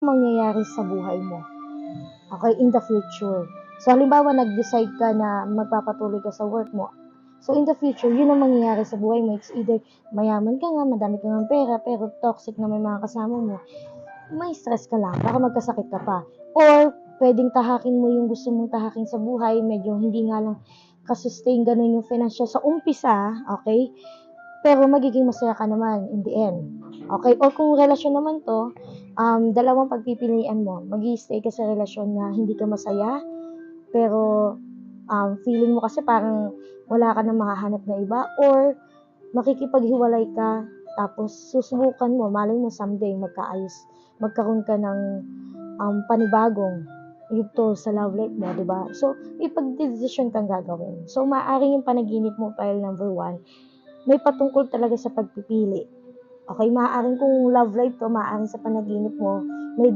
mangyayari sa buhay mo. Okay, in the future. So, halimbawa, nag-decide ka na magpapatuloy ka sa work mo. So, in the future, yun ang mangyayari sa buhay mo. It's either mayaman ka nga, madami ka nga pera, pero toxic na may mga kasama mo, may stress ka lang, baka magkasakit ka pa. Or, pwedeng tahakin mo yung gusto mong tahakin sa buhay, medyo hindi nga lang kasustain ganun yung financial sa umpisa, okay? Pero magiging masaya ka naman in the end. Okay? Or kung relasyon naman to, dalawang pagpipilian mo. Mag-i-stay ka sa relasyon na hindi ka masaya, pero feeling mo kasi parang wala ka na makahanap na iba, or makikipaghiwalay ka, tapos susubukan mo, malay mo someday magkaroon ka ng panibagong yugto sa love life mo, di ba? So, ipagdedesisyon kang gagawin. So, maaaring yung panaginip mo, file number 1, may patungkol talaga sa pagpipili. Okay, maaaring kung love life to, maaaring sa panaginip mo, may